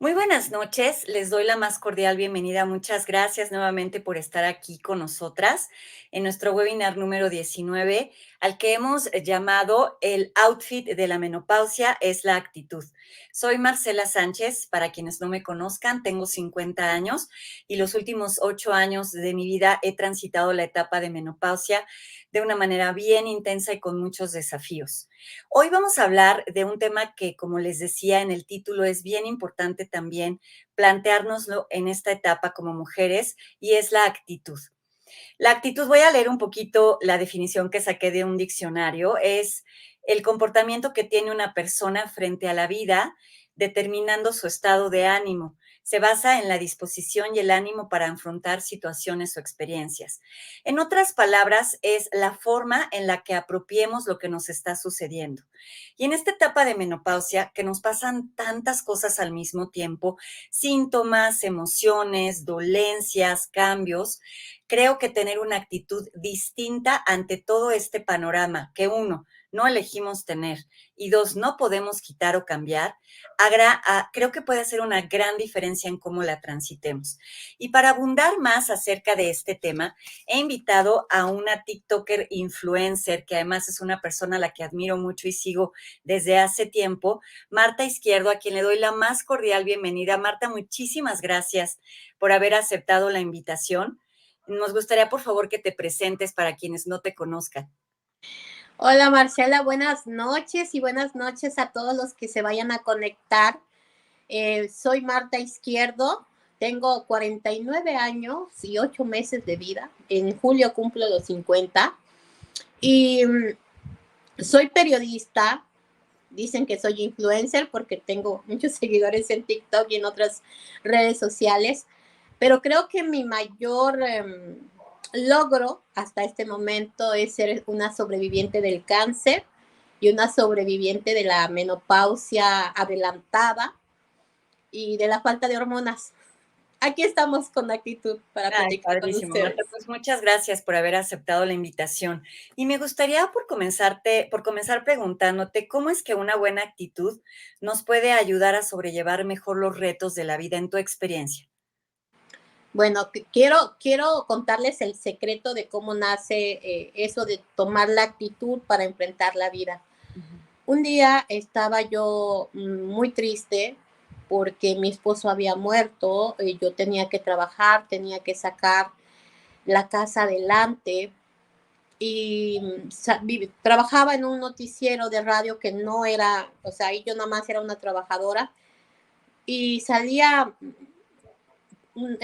Muy buenas noches, les doy la más cordial bienvenida. Muchas gracias nuevamente por estar aquí con nosotras en nuestro webinar número 19, al que hemos llamado El outfit de la menopausia es la actitud. Soy Marcela Sánchez, para quienes no me conozcan, tengo 50 años y los últimos 8 años de mi vida he transitado la etapa de menopausia de una manera bien intensa y con muchos desafíos. Hoy vamos a hablar de un tema que, como les decía en el título, es bien importante también planteárnoslo en esta etapa como mujeres y es la actitud. La actitud, voy a leer un poquito la definición que saqué de un diccionario, es el comportamiento que tiene una persona frente a la vida, determinando su estado de ánimo. Se basa en la disposición y el ánimo para afrontar situaciones o experiencias. En otras palabras, es la forma en la que apropiemos lo que nos está sucediendo. Y en esta etapa de menopausia, que nos pasan tantas cosas al mismo tiempo, síntomas, emociones, dolencias, cambios, creo que tener una actitud distinta ante todo este panorama que uno, no elegimos tener y dos, no podemos quitar o cambiar, creo que puede hacer una gran diferencia en cómo la transitemos. Y para abundar más acerca de este tema, he invitado a una TikToker influencer, que además es una persona a la que admiro mucho y sigo desde hace tiempo, Marta Izquierdo, a quien le doy la más cordial bienvenida. Marta, muchísimas gracias por haber aceptado la invitación. Nos gustaría, por favor, que te presentes para quienes no te conozcan. Hola Marcela, buenas noches y buenas noches a todos los que se vayan a conectar. Soy Marta Izquierdo, tengo 49 años y 8 meses de vida. En julio cumplo los 50 y soy periodista. Dicen que soy influencer porque tengo muchos seguidores en TikTok y en otras redes sociales, pero creo que mi mayor logro hasta este momento es ser una sobreviviente del cáncer y una sobreviviente de la menopausia adelantada y de la falta de hormonas. Aquí estamos con actitud para Ay, platicar con padrísimo, Marta. ustedes. Pues muchas gracias por haber aceptado la invitación. Y me gustaría por comenzar preguntándote cómo es que una buena actitud nos puede ayudar a sobrellevar mejor los retos de la vida en tu experiencia. Bueno, quiero contarles el secreto de cómo nace eso de tomar la actitud para enfrentar la vida. Ujú. Un día estaba yo muy triste porque mi esposo había muerto, yo tenía que trabajar, tenía que sacar la casa adelante y trabajaba en un noticiero de radio que no era, o sea, ahí yo nada más era una trabajadora y salía,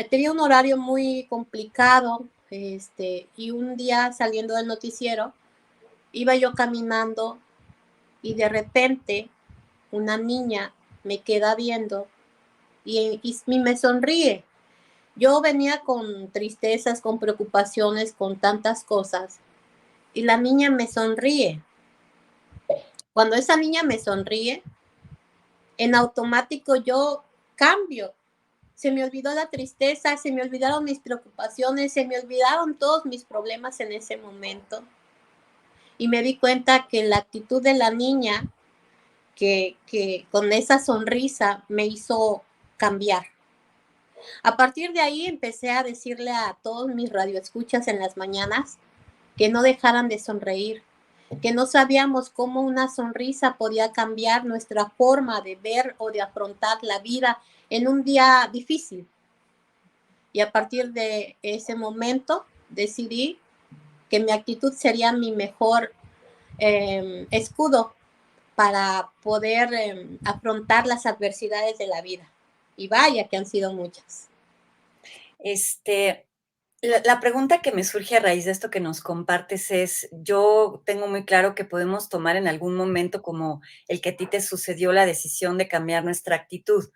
tenía un horario muy complicado, y un día saliendo del noticiero, iba yo caminando y de repente una niña me queda viendo y me sonríe. Yo venía con tristezas, con preocupaciones, con tantas cosas y la niña me sonríe. Cuando esa niña me sonríe, en automático yo cambio. Se me olvidó la tristeza, se me olvidaron mis preocupaciones, se me olvidaron todos mis problemas en ese momento. Y me di cuenta que la actitud de la niña, que con esa sonrisa me hizo cambiar. A partir de ahí empecé a decirle a todos mis radioescuchas en las mañanas que no dejaran de sonreír, que no sabíamos cómo una sonrisa podía cambiar nuestra forma de ver o de afrontar la vida en un día difícil. Y a partir de ese momento decidí que mi actitud sería mi mejor escudo para poder afrontar las adversidades de la vida. Y vaya que han sido muchas. Este, la pregunta que me surge a raíz de esto que nos compartes es, yo tengo muy claro que podemos tomar en algún momento como el que a ti te sucedió la decisión de cambiar nuestra actitud,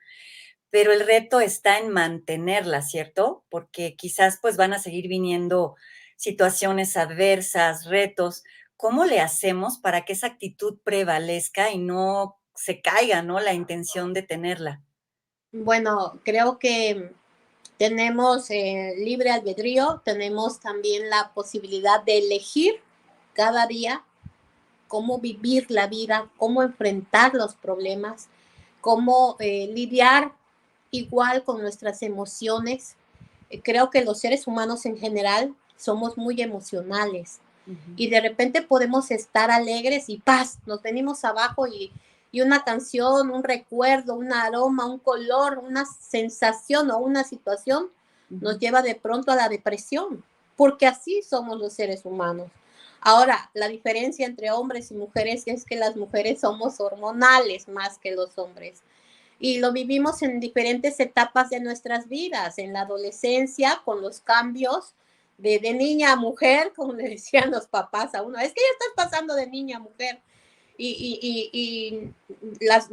pero el reto está en mantenerla, ¿cierto? Porque quizás pues van a seguir viniendo situaciones adversas, retos. ¿Cómo le hacemos para que esa actitud prevalezca y no se caiga, ¿no? La intención de tenerla. Bueno, creo que tenemos libre albedrío, tenemos también la posibilidad de elegir cada día cómo vivir la vida, cómo enfrentar los problemas, cómo lidiar igual con nuestras emociones. Creo que los seres humanos en general somos muy emocionales. Y de repente podemos estar alegres y ¡paz! Nos venimos abajo y una canción, un recuerdo, un aroma, un color, una sensación o una situación nos lleva de pronto a la depresión, porque así somos los seres humanos. Ahora, la diferencia entre hombres y mujeres es que las mujeres somos hormonales más que los hombres. Y lo vivimos en diferentes etapas de nuestras vidas, en la adolescencia, con los cambios de niña a mujer, como le decían los papás a uno, es que ya estás pasando de niña a mujer. Y las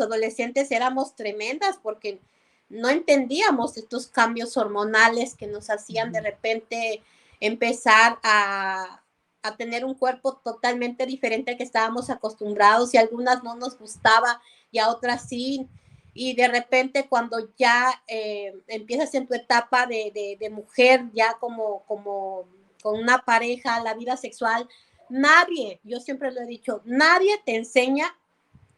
adolescentes éramos tremendas porque no entendíamos estos cambios hormonales que nos hacían de repente empezar a tener un cuerpo totalmente diferente al que estábamos acostumbrados y a algunas no nos gustaba y a otras sí. Y de repente cuando ya empiezas en tu etapa de mujer, ya como con una pareja, la vida sexual, nadie, yo siempre lo he dicho, nadie te enseña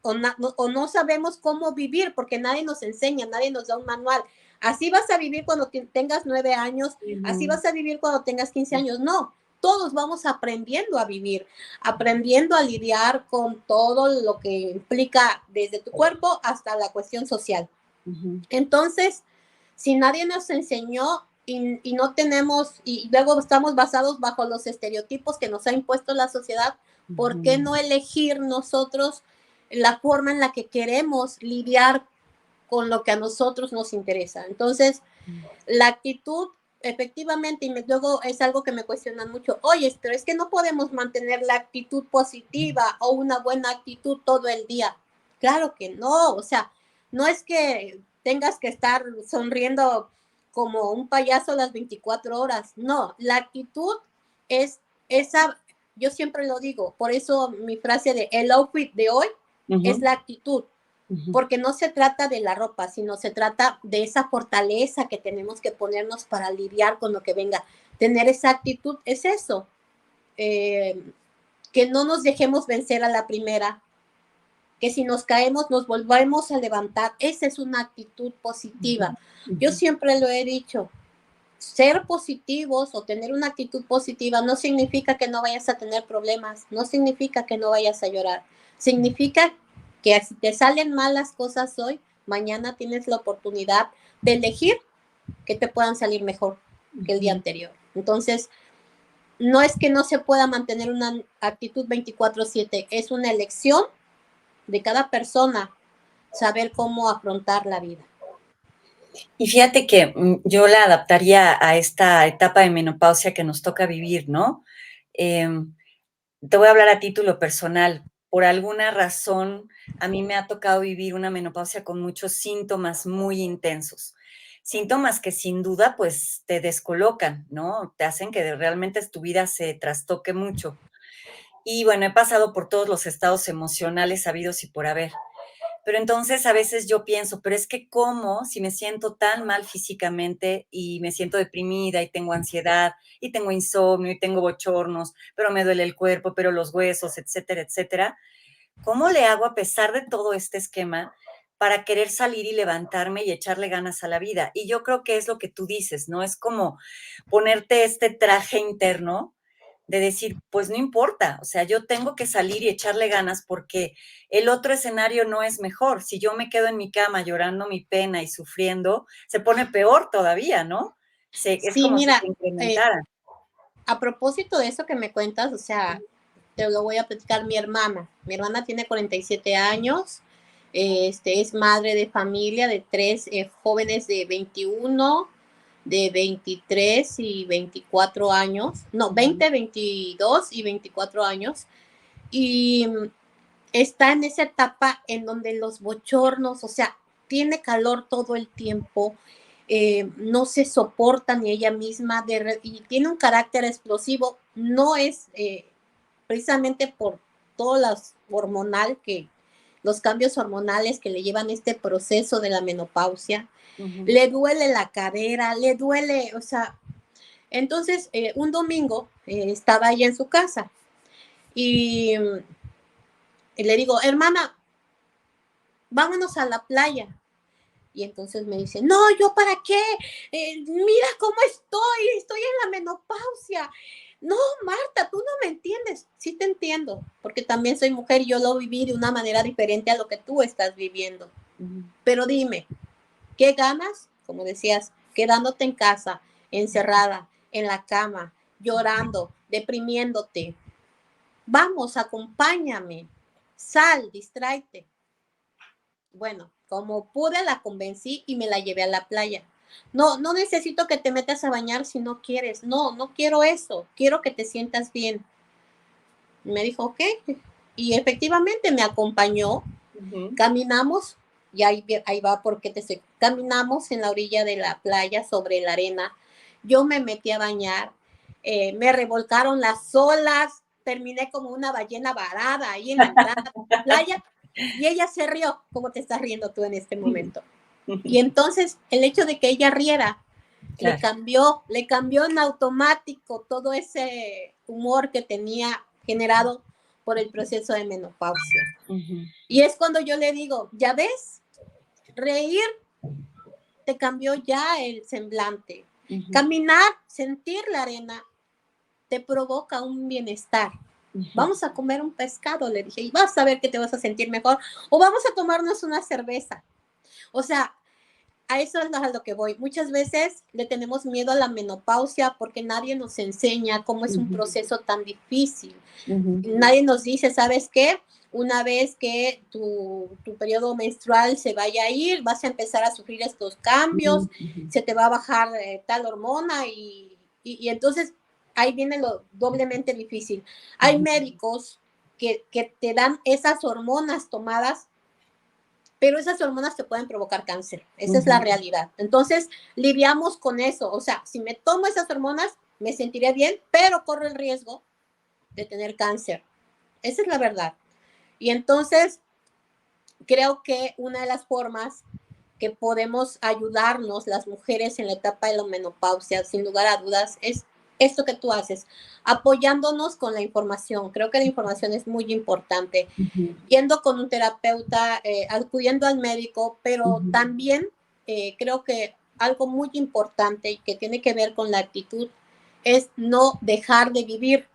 o no sabemos cómo vivir porque nadie nos enseña, nadie nos da un manual. Así vas a vivir cuando tengas 9 años, así vas a vivir cuando tengas 15 años. No, todos vamos aprendiendo a vivir, aprendiendo a lidiar con todo lo que implica desde tu cuerpo hasta la cuestión social. Entonces, si nadie nos enseñó y no tenemos, y luego estamos basados bajo los estereotipos que nos ha impuesto la sociedad, ¿por qué no elegir nosotros la forma en la que queremos lidiar con lo que a nosotros nos interesa? Entonces, la actitud, efectivamente, y luego es algo que me cuestionan mucho, oye, pero es que no podemos mantener la actitud positiva o una buena actitud todo el día. Claro que no, o sea, no es que tengas que estar sonriendo como un payaso las 24 horas, no, la actitud es esa, yo siempre lo digo, por eso mi frase de el outfit de hoy es la actitud, porque no se trata de la ropa, sino se trata de esa fortaleza que tenemos que ponernos para lidiar con lo que venga. Tener esa actitud es eso, que no nos dejemos vencer a la primera, que si nos caemos nos volvemos a levantar. Esa es una actitud positiva. Yo siempre lo he dicho, ser positivos o tener una actitud positiva no significa que no vayas a tener problemas, no significa que no vayas a llorar, significa que si te salen mal las cosas hoy, mañana tienes la oportunidad de elegir que te puedan salir mejor que el día anterior. Entonces, no es que no se pueda mantener una actitud 24/7, es una elección de cada persona saber cómo afrontar la vida. Y fíjate que yo la adaptaría a esta etapa de menopausia que nos toca vivir, ¿no? Te voy a hablar a título personal. Por alguna razón, a mí me ha tocado vivir una menopausia con muchos síntomas muy intensos. Síntomas que sin duda, pues, te descolocan, ¿no? Te hacen que realmente tu vida se trastoque mucho. Y bueno, he pasado por todos los estados emocionales habidos y por haber. Pero entonces a veces yo pienso, pero es que cómo, si me siento tan mal físicamente y me siento deprimida y tengo ansiedad y tengo insomnio y tengo bochornos, pero me duele el cuerpo, pero los huesos, etcétera, etcétera, ¿cómo le hago a pesar de todo este esquema para querer salir y levantarme y echarle ganas a la vida? Y yo creo que es lo que tú dices, ¿no? Es como ponerte este traje interno de decir, pues no importa, o sea, yo tengo que salir y echarle ganas porque el otro escenario no es mejor. Si yo me quedo en mi cama llorando mi pena y sufriendo, se pone peor todavía, ¿no? Es Sí, como si se mira, incrementara. a propósito de eso que me cuentas, o sea, te lo voy a platicar mi hermana. Mi hermana tiene 47 años, es madre de familia de 3 jóvenes de 21, de 23 y 24 años, no, 20, 22 y 24 años. Y está en esa etapa en donde los bochornos, o sea, tiene calor todo el tiempo, no se soporta ni ella misma y tiene un carácter explosivo, no es precisamente por todo los hormonal los cambios hormonales que le llevan este proceso de la menopausia, le duele la cadera, le duele, o sea, entonces un domingo estaba ella en su casa y le digo, hermana, vámonos a la playa. Y entonces me dice, no, ¿yo para qué? Mira cómo estoy en la menopausia. No, Marta, tú no me entiendes. Sí te entiendo, porque también soy mujer y yo lo viví de una manera diferente a lo que tú estás viviendo. Pero dime, ¿qué ganas? Como decías, quedándote en casa, encerrada, en la cama, llorando, deprimiéndote. Vamos, acompáñame, sal, distráete. Bueno, como pude la convencí y me la llevé a la playa. No, no necesito que te metas a bañar si no quieres. No, no quiero eso. Quiero que te sientas bien. Y me dijo, ok. Y efectivamente me acompañó. Caminamos, y ahí va porque caminamos en la orilla de la playa sobre la arena. Yo me metí a bañar, me revolcaron las olas, terminé como una ballena varada ahí en la entrada de la playa y ella se rió, como te estás riendo tú en este momento. Y entonces el hecho de que ella riera claro. le cambió en automático todo ese humor que tenía generado por el proceso de menopausia. Y es cuando yo le digo, ya ves, reír te cambió ya el semblante. Caminar, sentir la arena, te provoca un bienestar. Vamos a comer un pescado, le dije, y vas a ver que te vas a sentir mejor. O vamos a tomarnos una cerveza. O sea, a eso es a lo que voy. Muchas veces le tenemos miedo a la menopausia porque nadie nos enseña cómo es un proceso tan difícil. Nadie nos dice, ¿sabes qué? Una vez que tu periodo menstrual se vaya a ir, vas a empezar a sufrir estos cambios, se te va a bajar tal hormona y entonces ahí viene lo doblemente difícil. Hay médicos que te dan esas hormonas tomadas, pero esas hormonas te pueden provocar cáncer. Esa es la realidad. Entonces, lidiamos con eso. O sea, si me tomo esas hormonas, me sentiré bien, pero corro el riesgo de tener cáncer. Esa es la verdad. Y entonces, creo que una de las formas que podemos ayudarnos las mujeres en la etapa de la menopausia, sin lugar a dudas, es esto que tú haces, apoyándonos con la información. Creo que la información es muy importante. Yendo con un terapeuta, acudiendo al médico, pero también creo que algo muy importante y que tiene que ver con la actitud es no dejar de vivir.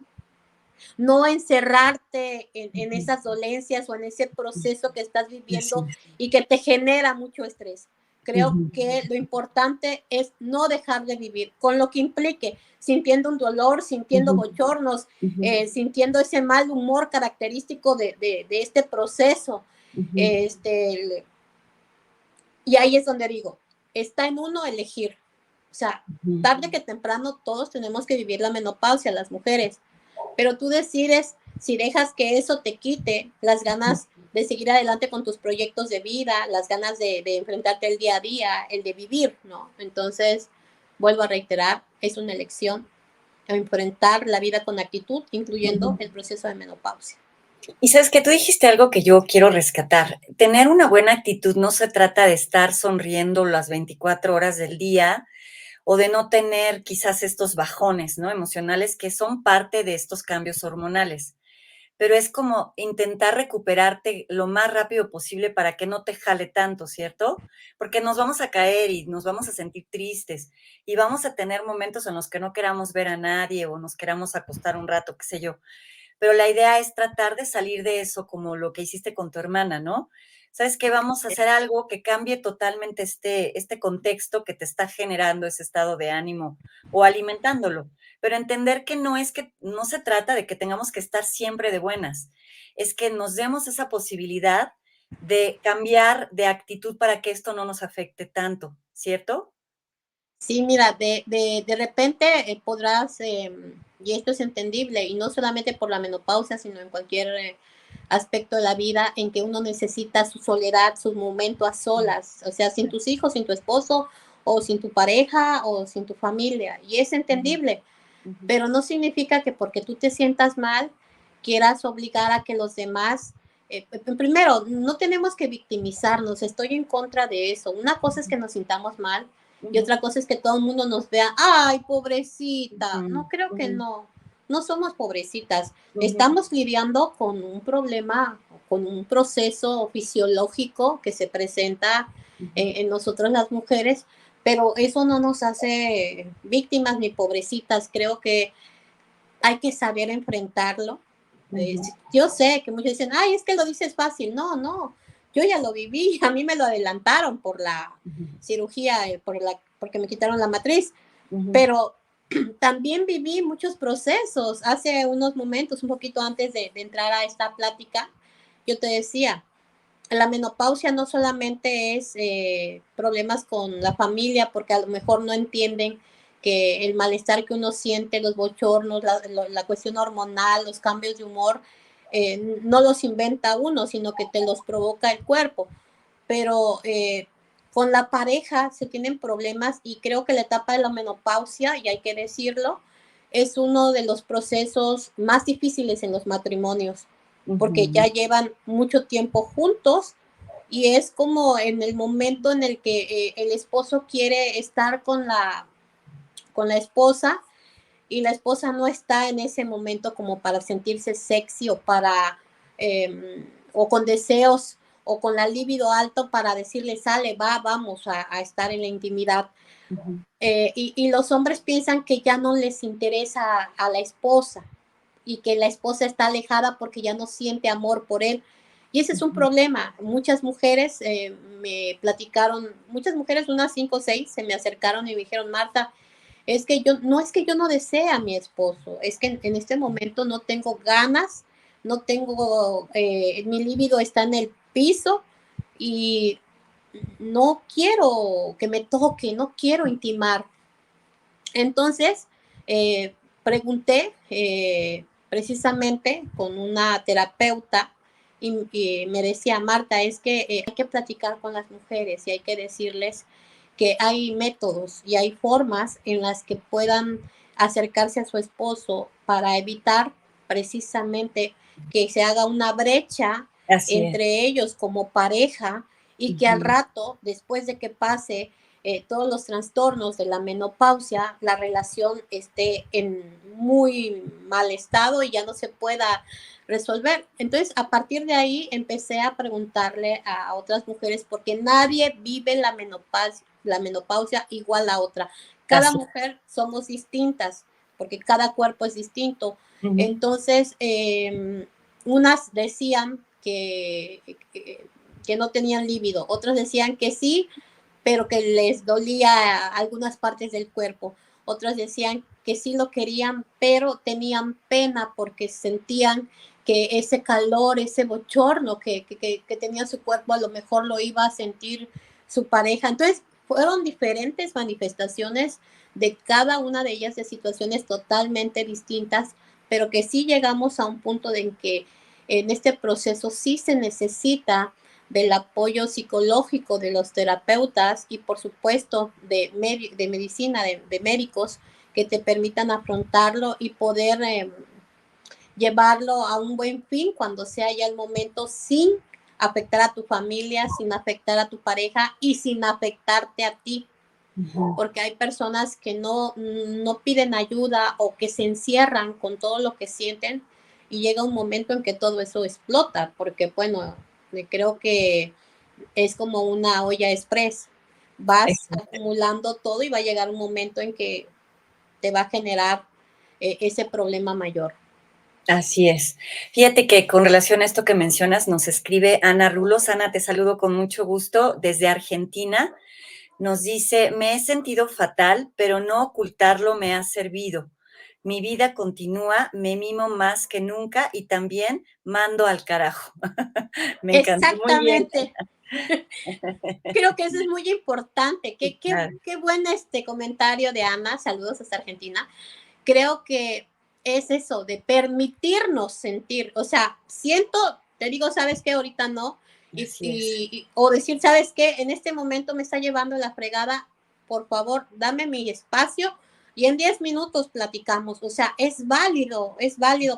No encerrarte en esas dolencias o en ese proceso que estás viviendo y que te genera mucho estrés. Creo que lo importante es no dejar de vivir, con lo que implique, sintiendo un dolor, sintiendo bochornos, sintiendo ese mal humor característico de este proceso. Y ahí es donde digo, está en uno elegir. O sea, tarde que temprano todos tenemos que vivir la menopausia, las mujeres. Pero tú decides si dejas que eso te quite las ganas de seguir adelante con tus proyectos de vida, las ganas de enfrentarte el día a día, el de vivir, ¿no? Entonces, vuelvo a reiterar, es una elección enfrentar la vida con actitud, incluyendo el proceso de menopausia. Y sabes que tú dijiste algo que yo quiero rescatar. Tener una buena actitud no se trata de estar sonriendo las 24 horas del día o de no tener quizás estos bajones, ¿no? Emocionales que son parte de estos cambios hormonales. Pero es como intentar recuperarte lo más rápido posible para que no te jale tanto, ¿cierto? Porque nos vamos a caer y nos vamos a sentir tristes y vamos a tener momentos en los que no queramos ver a nadie o nos queramos acostar un rato, qué sé yo. Pero la idea es tratar de salir de eso como lo que hiciste con tu hermana, ¿no? ¿Sabes qué? Vamos a hacer algo que cambie totalmente este contexto que te está generando ese estado de ánimo o alimentándolo. Pero entender que no se trata de que tengamos que estar siempre de buenas, es que nos demos esa posibilidad de cambiar de actitud para que esto no nos afecte tanto, ¿cierto? Sí, mira, de repente podrás, y esto es entendible, y no solamente por la menopausia, sino en cualquier aspecto de la vida en que uno necesita su soledad, su momento a solas, o sea, sin tus hijos, sin tu esposo, o sin tu pareja, o sin tu familia, y es entendible, pero no significa que porque tú te sientas mal, quieras obligar a que los demás, primero, no tenemos que victimizarnos, estoy en contra de eso. Una cosa es que nos sintamos mal, y otra cosa es que todo el mundo nos vea, ay, pobrecita. No, creo que no. No somos pobrecitas. Estamos lidiando con un problema, con un proceso fisiológico que se presenta en nosotros las mujeres, pero eso no nos hace víctimas ni pobrecitas. Creo que hay que saber enfrentarlo. Yo sé que muchos dicen, ay, es que lo dices fácil. No, no, yo ya lo viví, a mí me lo adelantaron por la cirugía, porque me quitaron la matriz, pero también viví muchos procesos. Hace unos momentos, un poquito antes de entrar a esta plática, yo te decía, la menopausia no solamente es problemas con la familia, porque a lo mejor no entienden que el malestar que uno siente, los bochornos, la cuestión hormonal, los cambios de humor, no los inventa uno, sino que te los provoca el cuerpo. Pero con la pareja se tienen problemas, y creo que la etapa de la menopausia, y hay que decirlo, es uno de los procesos más difíciles en los matrimonios, porque ya llevan mucho tiempo juntos, y es como en el momento en el que el esposo quiere estar con la esposa, y la esposa no está en ese momento como para sentirse sexy, o para o con deseos, o con la libido alto para decirle, sale, vamos a estar en la intimidad. Y los hombres piensan que ya no les interesa a la esposa, y que la esposa está alejada porque ya no siente amor por él. Y ese es un problema. Muchas mujeres me platicaron, muchas mujeres, unas 5 o 6, se me acercaron y me dijeron, Marta, es que yo no desee a mi esposo, es que en este momento no tengo ganas, no tengo, mi libido está en el piso, y no quiero que me toque, no quiero intimar. Entonces, pregunté precisamente con una terapeuta, y me decía, Marta, es que hay que platicar con las mujeres y hay que decirles que hay métodos y hay formas en las que puedan acercarse a su esposo para evitar precisamente que se haga una brecha entre ellos como pareja, y que al rato, después de que pase todos los trastornos de la menopausia, la relación esté en muy mal estado y ya no se pueda resolver. Entonces, a partir de ahí, empecé a preguntarle a otras mujeres, porque nadie vive la menopausia igual a otra. Cada mujer somos distintas, porque cada cuerpo es distinto. Entonces, unas decían que no tenían líbido, otras decían que sí, pero que les dolía algunas partes del cuerpo. Otras decían que sí lo querían, pero tenían pena porque sentían que ese calor, ese bochorno que tenía su cuerpo, a lo mejor lo iba a sentir su pareja. Entonces, fueron diferentes manifestaciones de cada una de ellas, de situaciones totalmente distintas, pero que sí llegamos a un punto en que en este proceso sí se necesita del apoyo psicológico de los terapeutas, y por supuesto de medicina, de médicos que te permitan afrontarlo y poder llevarlo a un buen fin cuando sea ya el momento, sin afectar a tu familia, sin afectar a tu pareja y sin afectarte a ti. Porque hay personas que no piden ayuda, o que se encierran con todo lo que sienten, y llega un momento en que todo eso explota, porque bueno, creo que es como una olla express. Vas acumulando todo y va a llegar un momento en que te va a generar ese problema mayor. Así es. Fíjate que con relación a esto que mencionas, nos escribe Ana Rulos. Ana, te saludo con mucho gusto desde Argentina. Nos dice, me he sentido fatal, pero no ocultarlo me ha servido. Mi vida continúa, me mimo más que nunca y también mando al carajo. Me encantó, muy bien. Exactamente. Creo que eso es muy importante. Qué buen comentario de Ana. Saludos hasta Argentina. Creo que es eso, de permitirnos sentir. O sea, siento, te digo, ¿sabes qué? Ahorita no. O decir, ¿sabes qué? En este momento me está llevando la fregada. Por favor, dame mi espacio y en 10 minutos platicamos. O sea, es válido,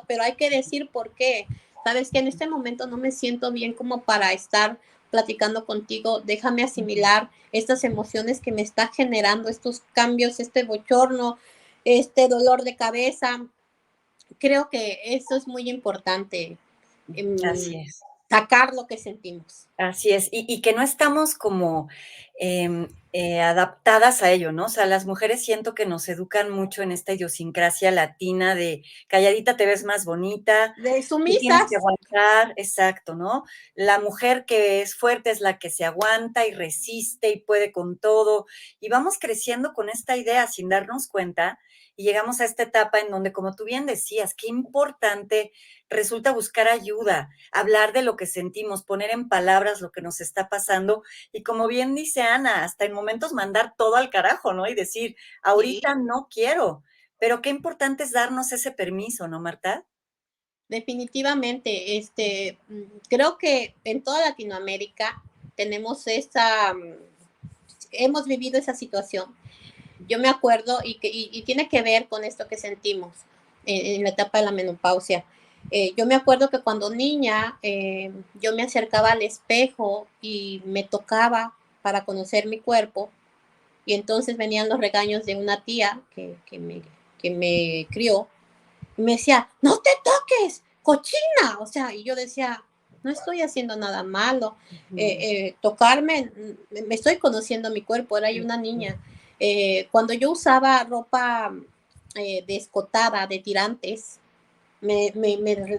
pero hay que decir por qué. ¿Sabes qué? En este momento no me siento bien como para estar platicando contigo. Déjame asimilar estas emociones que me está generando, estos cambios, este bochorno, este dolor de cabeza. Creo que eso es muy importante. Así es. sacar lo que sentimos. Así es, y que no estamos como, adaptadas a ello, ¿no? O sea, las mujeres siento que nos educan mucho en esta idiosincrasia latina de calladita te ves más bonita, De te tienes que sumisas, aguantar, exacto, ¿no? La mujer que es fuerte es la que se aguanta y resiste y puede con todo, y vamos creciendo con esta idea sin darnos cuenta, y llegamos a esta etapa en donde, como tú bien decías, qué importante resulta buscar ayuda, hablar de lo que sentimos, poner en palabras lo que nos está pasando y como bien dice Ana, hasta en momentos mandar todo al carajo, ¿no? Y decir, ahorita sí, no quiero, pero qué importante es darnos ese permiso, ¿no, Marta? definitivamente. Creo que en toda Latinoamérica tenemos esa, hemos vivido esa situación. Yo me acuerdo y tiene que ver con esto que sentimos en la etapa de la menopausia. Yo me acuerdo que cuando niña yo me acercaba al espejo y me tocaba para conocer mi cuerpo y entonces venían los regaños de una tía que me crió y me decía, no te toques, cochina. O sea, y yo decía, no estoy haciendo nada malo. Tocarme, me estoy conociendo mi cuerpo, era yo una niña. Cuando yo usaba ropa descotada, de tirantes, me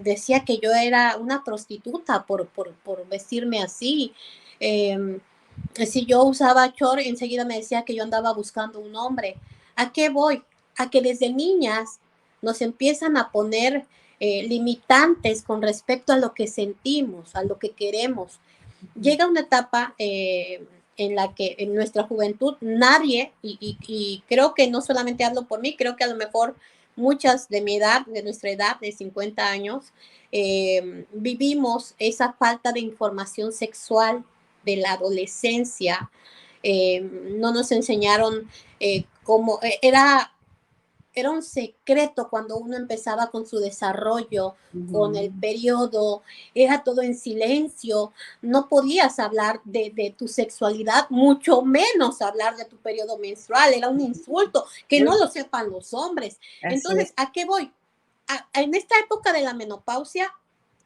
decía que yo era una prostituta por vestirme así. Eh, si yo usaba short, enseguida me decía que yo andaba buscando un hombre. ¿A qué voy? A que desde niñas nos empiezan a poner limitantes con respecto a lo que sentimos, a lo que queremos. Llega una etapa en la que en nuestra juventud nadie, y creo que no solamente hablo por mí, creo que a lo mejor muchas de mi edad, de nuestra edad, de 50 años, vivimos esa falta de información sexual de la adolescencia. No nos enseñaron cómo era un secreto cuando uno empezaba con su desarrollo, con el periodo, era todo en silencio, no podías hablar de tu sexualidad, mucho menos hablar de tu periodo menstrual, era un insulto, que no Sí, lo sepan los hombres. así es. Entonces, ¿a qué voy? En esta época de la menopausia,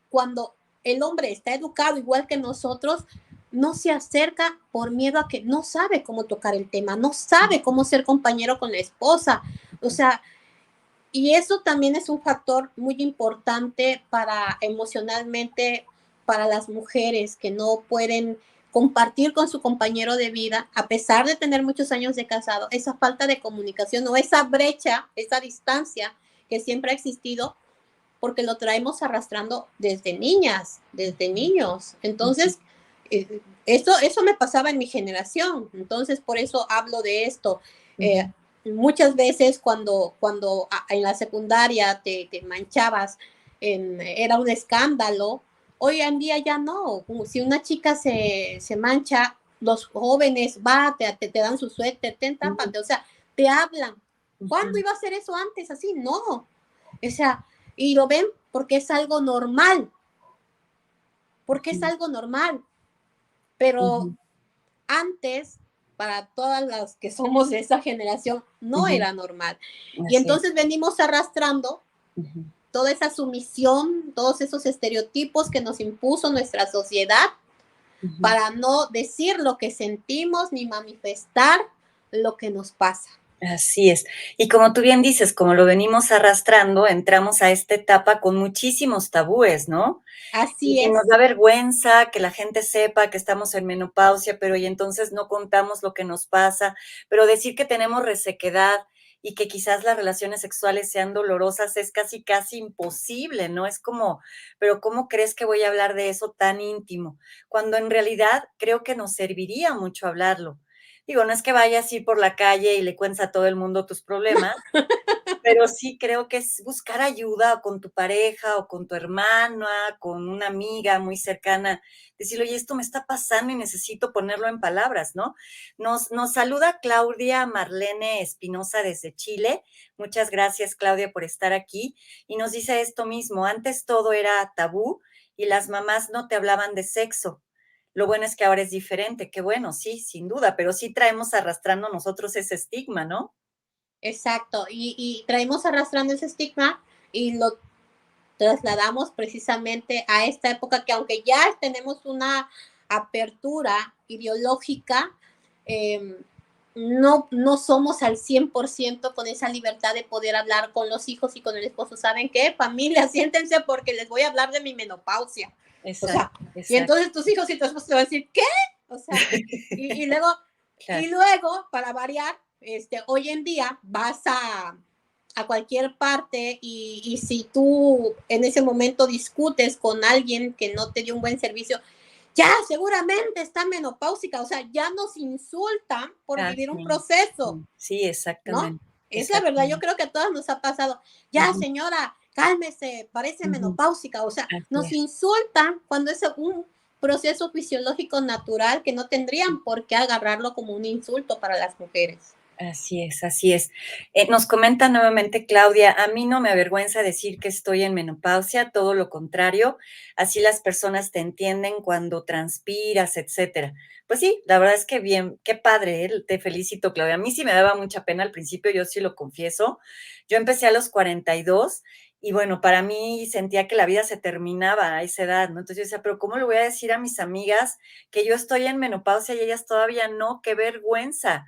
cuando el hombre está educado igual que nosotros, no se acerca por miedo a que no sabe cómo tocar el tema, no sabe cómo ser compañero con la esposa. O sea, y eso también es un factor muy importante para emocionalmente para las mujeres que no pueden compartir con su compañero de vida, a pesar de tener muchos años de casado, esa falta de comunicación o esa brecha, esa distancia que siempre ha existido, porque lo traemos arrastrando desde niñas, desde niños. Entonces, eso me pasaba en mi generación. Entonces, por eso hablo de esto. Eh, Muchas veces cuando en la secundaria te manchabas, era un escándalo. Hoy en día ya no. Si una chica se mancha, los jóvenes te dan su suéter, te tápate, o sea, te hablan. ¿Cuándo iba a ser eso antes? Así, no. O sea, y lo ven porque es algo normal, porque es algo normal, pero antes, para todas las que somos de esa generación, no era normal. Y Así es. entonces venimos arrastrando toda esa sumisión, todos esos estereotipos que nos impuso nuestra sociedad para no decir lo que sentimos ni manifestar lo que nos pasa. Así es. Y como tú bien dices, como lo venimos arrastrando, entramos a esta etapa con muchísimos tabúes, ¿no? Así Y nos es, da vergüenza que la gente sepa que estamos en menopausia, pero y entonces no contamos lo que nos pasa, pero decir que tenemos resequedad y que quizás las relaciones sexuales sean dolorosas es casi, casi imposible, ¿no? Es como, pero ¿cómo crees que voy a hablar de eso tan íntimo? Cuando en realidad creo que nos serviría mucho hablarlo. Digo, no es que vayas a ir por la calle y le cuentes a todo el mundo tus problemas, pero sí creo que es buscar ayuda con tu pareja o con tu hermana, con una amiga muy cercana, decirle, oye, esto me está pasando y necesito ponerlo en palabras, ¿no? Nos saluda Claudia Marlene Espinosa desde Chile. Muchas gracias, Claudia, por estar aquí. Y nos dice esto mismo, antes todo era tabú y las mamás no te hablaban de sexo. Lo bueno es que ahora es diferente, qué bueno, sí, sin duda, pero sí traemos arrastrando nosotros ese estigma, ¿no? exacto. Y traemos arrastrando ese estigma y lo trasladamos precisamente a esta época que aunque ya tenemos una apertura ideológica, no somos al 100% con esa libertad de poder hablar con los hijos y con el esposo. ¿Saben qué? Familia, siéntense porque les voy a hablar de mi menopausia. O sea, y entonces tus hijos y tu esposo te van a decir, ¿qué? O sea, y luego, claro. Y luego, para variar, hoy en día vas a cualquier parte y si tú en ese momento discutes con alguien que no te dio un buen servicio, ya seguramente está menopáusica, o sea, ya nos insultan por vivir un proceso. Sí, exactamente. ¿No? Es la verdad, yo creo que a todas nos ha pasado. Ya, señora, cálmese, parece menopáusica, o sea, nos insultan cuando es un proceso fisiológico natural que no tendrían por qué agarrarlo como un insulto para las mujeres. Así es, así es. Nos comenta nuevamente Claudia, a mí no me avergüenza decir que estoy en menopausia, todo lo contrario, así las personas te entienden cuando transpiras, etcétera. Pues sí, la verdad es que bien, qué padre, te felicito, Claudia. A mí sí me daba mucha pena al principio, yo sí lo confieso. Yo empecé a los 42 y bueno, para mí sentía que la vida se terminaba a esa edad, ¿no? Entonces yo decía, pero ¿cómo le voy a decir a mis amigas que yo estoy en menopausia y ellas todavía no? ¡Qué vergüenza!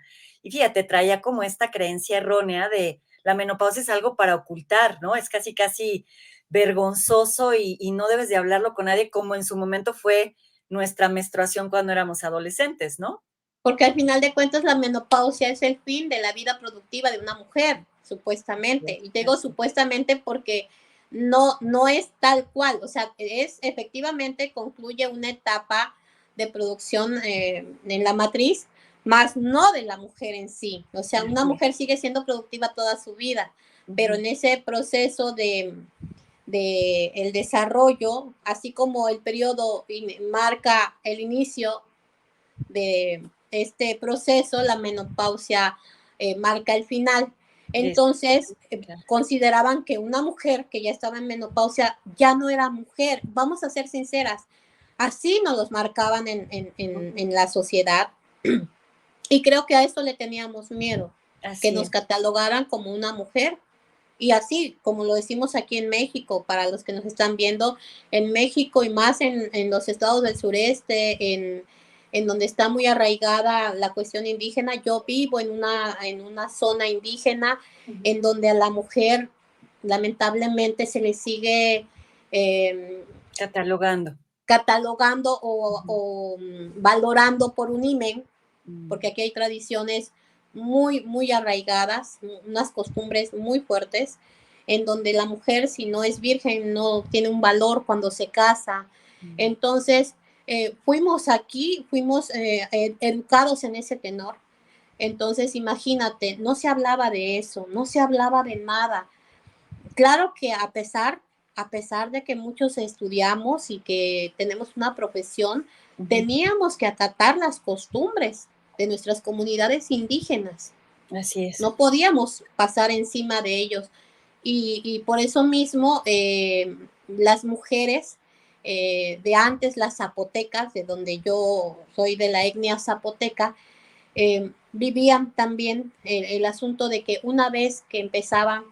Y fíjate, traía como esta creencia errónea de la menopausia es algo para ocultar, ¿no? Es casi, casi vergonzoso y no debes de hablarlo con nadie como en su momento fue nuestra menstruación cuando éramos adolescentes, ¿no? Porque al final de cuentas la menopausia es el fin de la vida productiva de una mujer, supuestamente. Y digo supuestamente porque no es tal cual, o sea, es efectivamente concluye una etapa de producción en la matriz, más no de la mujer en sí. O sea, una mujer sigue siendo productiva toda su vida, pero en ese proceso de el desarrollo, así como el periodo marca el inicio de este proceso, la menopausia marca el final. Entonces, consideraban que una mujer que ya estaba en menopausia ya no era mujer. Vamos a ser sinceras, así nos los marcaban en la sociedad. Y creo que a eso le teníamos miedo, que nos catalogaran como una mujer. Y así, como lo decimos aquí en México, para los que nos están viendo, en México y más en los estados del sureste, en donde está muy arraigada la cuestión indígena. Yo vivo en una zona indígena en donde a la mujer lamentablemente se le sigue catalogando o valorando por un imen, porque aquí hay tradiciones muy arraigadas, unas costumbres muy fuertes, en donde la mujer, si no es virgen, no tiene un valor cuando se casa. Entonces, fuimos educados en ese tenor. Entonces, imagínate, no se hablaba de eso, no se hablaba de nada. Claro que a pesar de que muchos estudiamos y que tenemos una profesión, teníamos que acatar las costumbres de nuestras comunidades indígenas. Así es. No podíamos pasar encima de ellos. Y por eso mismo las mujeres de antes, las zapotecas, de donde yo soy de la etnia zapoteca, vivían también el asunto de que una vez que empezaban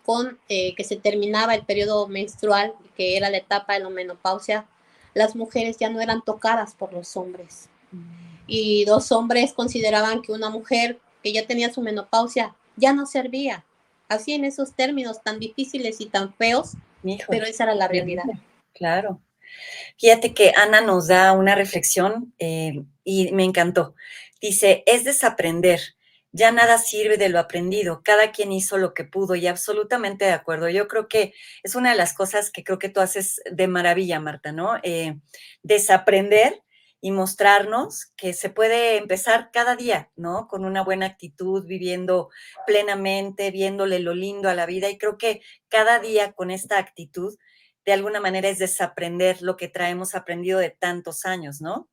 con que se terminaba el periodo menstrual, que era la etapa de la menopausia, las mujeres ya no eran tocadas por los hombres. Y los hombres consideraban que una mujer que ya tenía su menopausia ya no servía. Así en esos términos tan difíciles y tan feos, pero esa era la realidad. Claro. Fíjate que Ana nos da una reflexión y me encantó. Dice, es desaprender, ya nada sirve de lo aprendido, cada quien hizo lo que pudo y absolutamente de acuerdo. Yo creo que es una de las cosas que creo que tú haces de maravilla, Marta, ¿no? Desaprender y mostrarnos que se puede empezar cada día, ¿no? Con una buena actitud, viviendo plenamente, viéndole lo lindo a la vida y creo que cada día con esta actitud de alguna manera es desaprender lo que traemos aprendido de tantos años, ¿no?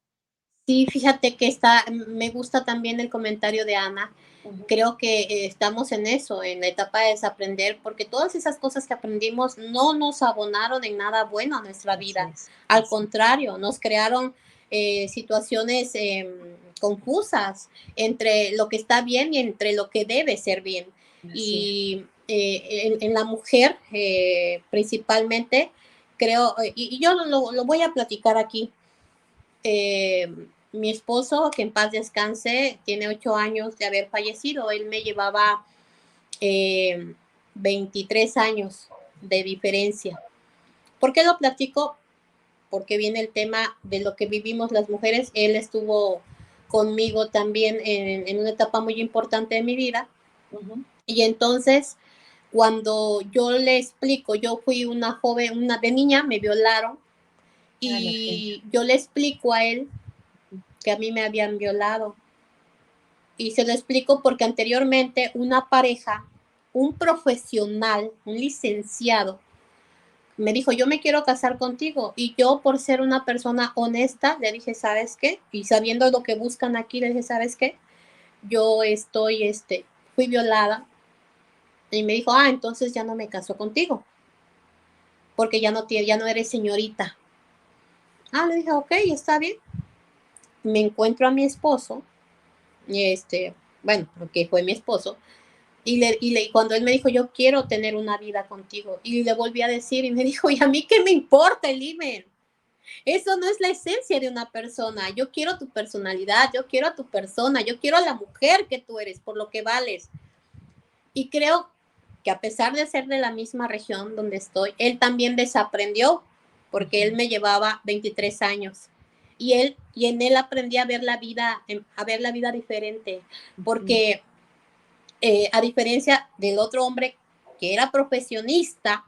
Sí, fíjate que me gusta también el comentario de Ana. Creo que estamos en eso, en la etapa de desaprender, porque todas esas cosas que aprendimos no nos abonaron en nada bueno a nuestra vida. Al contrario, nos crearon situaciones confusas entre lo que está bien y entre lo que debe ser bien. Y en la mujer principalmente, creo, y yo lo voy a platicar aquí. Eh, Mi esposo, que en paz descanse, tiene 8 años de haber fallecido. Él me llevaba eh, 23 años de diferencia. ¿Por qué lo platico? Porque viene el tema de lo que vivimos las mujeres. Él estuvo conmigo también en una etapa muy importante de mi vida. Ujú. Y entonces, cuando yo le explico, yo fui una joven, una de niña, me violaron, Ah, imagínate. y yo le explico a él que a mí me habían violado. Y se lo explico porque anteriormente una pareja, un profesional, un licenciado, me dijo, yo me quiero casar contigo. Y yo, por ser una persona honesta, le dije, ¿sabes qué? Y sabiendo lo que buscan aquí, le dije, ¿sabes qué? Yo fui violada. Y me dijo, ah, entonces ya no me caso contigo, porque ya no eres señorita. Ah, le dije, ok, está bien. Me encuentro a mi esposo, y bueno, porque fue mi esposo, y cuando él me dijo, yo quiero tener una vida contigo, y le volví a decir, y me dijo, ¿y a mí qué me importa, Elimer? Eso no es la esencia de una persona. Yo quiero tu personalidad, yo quiero a tu persona, yo quiero a la mujer que tú eres, por lo que vales. Y creo que a pesar de ser de la misma región donde estoy, él también desaprendió, porque él me llevaba 23 años. Y en él aprendí a ver la vida diferente, Ujú. porque a diferencia del otro hombre que era profesionista,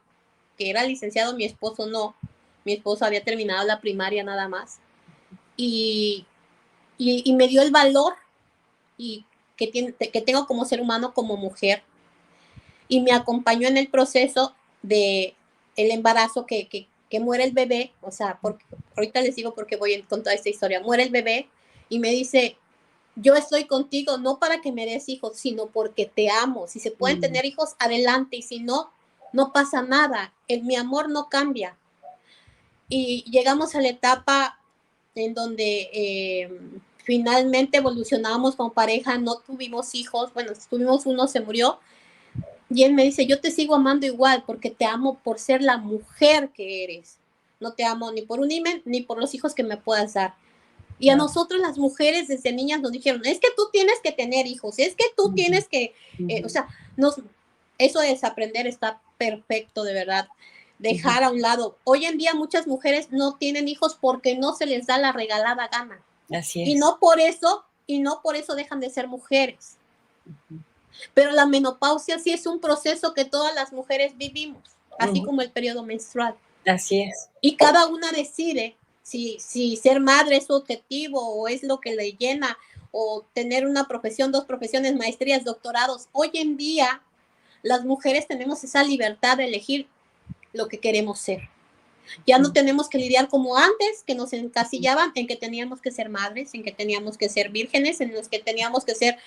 que era licenciado, mi esposo no. Mi esposo había terminado la primaria nada más. Y, y me dio el valor y que tengo como ser humano, como mujer, y me acompañó en el proceso de el embarazo, que muere el bebé, o sea, ahorita les digo porque voy con toda esta historia, muere el bebé y me dice, yo estoy contigo no para que me des hijos, sino porque te amo. Si se pueden Mm. tener hijos, adelante, y si no, no pasa nada. Mi amor no cambia. Y llegamos a la etapa en donde finalmente evolucionamos como pareja, no tuvimos hijos, bueno, tuvimos uno, se murió, y él me dice, yo te sigo amando igual porque te amo por ser la mujer que eres. No te amo ni por un email ni por los hijos que me puedas dar. Y a No. nosotros las mujeres desde niñas nos dijeron, es que tú tienes que tener hijos, es que tú Ujú. tienes que, o Ujú. sea, eso de desaprender está perfecto, de verdad. Ujú. Dejar a un lado. Hoy en día muchas mujeres no tienen hijos porque no se les da la regalada gana. Así Y es. no por eso dejan de ser mujeres. Ujú. Pero la menopausia sí es un proceso que todas las mujeres vivimos, así Ujú. como el periodo menstrual. Así es. Y cada una decide si ser madre es su objetivo o es lo que le llena, o tener una profesión, dos profesiones, maestrías, doctorados. Hoy en día las mujeres tenemos esa libertad de elegir lo que queremos ser. Ya no Ujú. tenemos que lidiar como antes, que nos encasillaban en que teníamos que ser madres, en que teníamos que ser vírgenes, en los que teníamos que ser,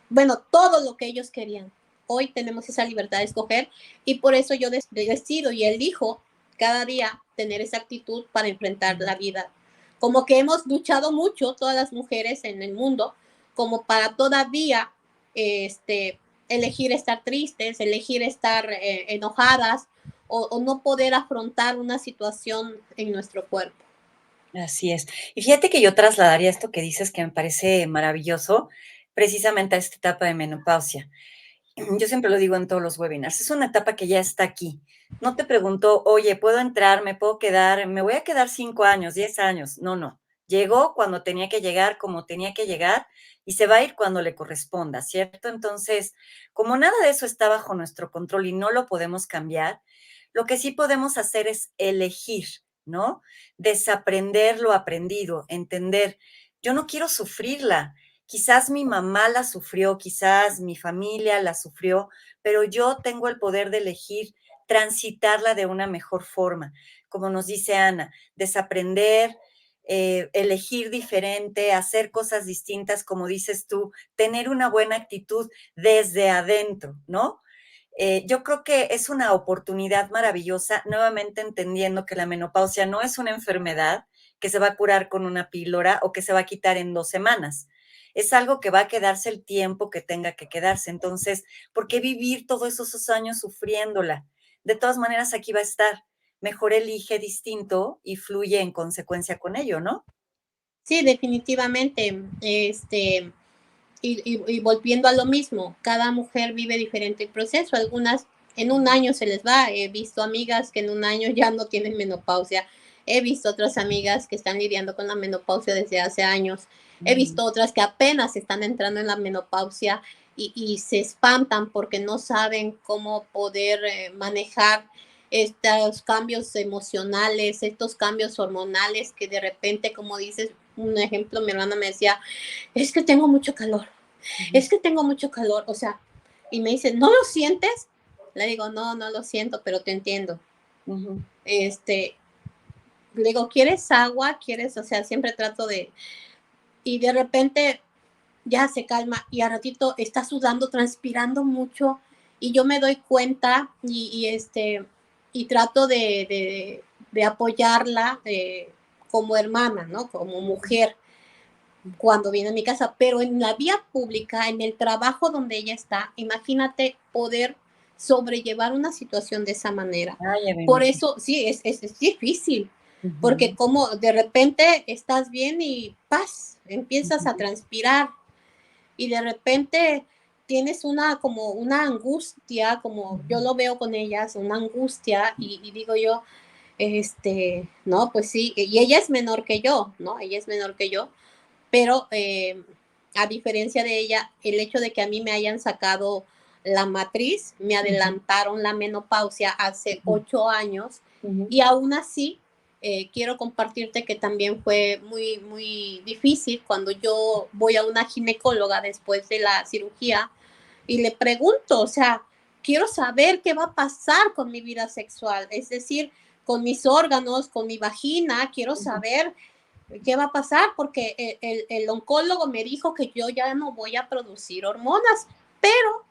bueno, todo lo que ellos querían. Hoy tenemos esa libertad de escoger, y por eso yo decido y elijo cada día tener esa actitud para enfrentar la vida. Como que hemos luchado mucho todas las mujeres en el mundo, como para todavía elegir estar tristes, elegir estar enojadas, o no poder afrontar una situación en nuestro cuerpo. Así es. Y fíjate que yo trasladaría esto que dices, que me parece maravilloso, precisamente a esta etapa de menopausia. Yo siempre lo digo en todos los webinars, es una etapa que ya está aquí. No te pregunto, oye, ¿puedo entrar? ¿Me puedo quedar? ¿Me voy a quedar 5 años, 10 años? No, no. Llegó cuando tenía que llegar, como tenía que llegar, y se va a ir cuando le corresponda, ¿cierto? Entonces, como nada de eso está bajo nuestro control y no lo podemos cambiar, lo que sí podemos hacer es elegir, ¿no? Desaprender lo aprendido, entender, yo no quiero sufrirla. Quizás mi mamá la sufrió, quizás mi familia la sufrió, pero yo tengo el poder de elegir transitarla de una mejor forma. Como nos dice Ana, desaprender, elegir diferente, hacer cosas distintas, como dices tú, tener una buena actitud desde adentro, ¿no? Yo creo que es una oportunidad maravillosa, nuevamente entendiendo que la menopausia no es una enfermedad que se va a curar con una píldora o que se va a quitar en 2 semanas. es algo que va a quedarse el tiempo que tenga que quedarse. Entonces, ¿por qué vivir todos esos años sufriéndola? De todas maneras, aquí va a estar. Mejor elige distinto y fluye en consecuencia con ello, ¿no? Sí, definitivamente. Y volviendo a lo mismo, cada mujer vive diferente el proceso. Algunas en un año se les va. He visto amigas que en un año ya no tienen menopausia. He visto otras amigas que están lidiando con la menopausia desde hace años. He Ujú. visto otras que apenas están entrando en la menopausia y se espantan porque no saben cómo poder manejar estos cambios emocionales, estos cambios hormonales que de repente, como dices, un ejemplo, mi hermana me decía, es que tengo mucho calor, Ujú. es que tengo mucho calor, o sea, y me dice, ¿no lo sientes? Le digo, no, no lo siento, pero te entiendo. Ujú. Este, le digo, ¿quieres agua? ¿Quieres? O sea, siempre trato de, y de repente ya se calma y a ratito está sudando, transpirando mucho y yo me doy cuenta y trato de apoyarla como hermana, ¿no? Como mujer cuando viene a mi casa, pero en la vía pública, en el trabajo donde ella está, imagínate poder sobrellevar una situación de esa manera. Ay, ya me Por imagino. eso, sí, es difícil, porque Ujú, como de repente estás bien y paz, empiezas a ujú, transpirar y de repente tienes una como una angustia, como yo lo veo con ellas, una angustia y digo yo, no, pues sí, y ella es menor que yo, ¿no? Ella es menor que yo, pero a diferencia de ella, el hecho de que a mí me hayan sacado la matriz, me ujú, adelantaron la menopausia hace ujú, 8 años ujú, y aún así quiero compartirte que también fue muy, muy difícil cuando yo voy a una ginecóloga después de la cirugía y le pregunto, o sea, quiero saber qué va a pasar con mi vida sexual, es decir, con mis órganos, con mi vagina, quiero ujú. saber qué va a pasar porque el oncólogo me dijo que yo ya no voy a producir hormonas, pero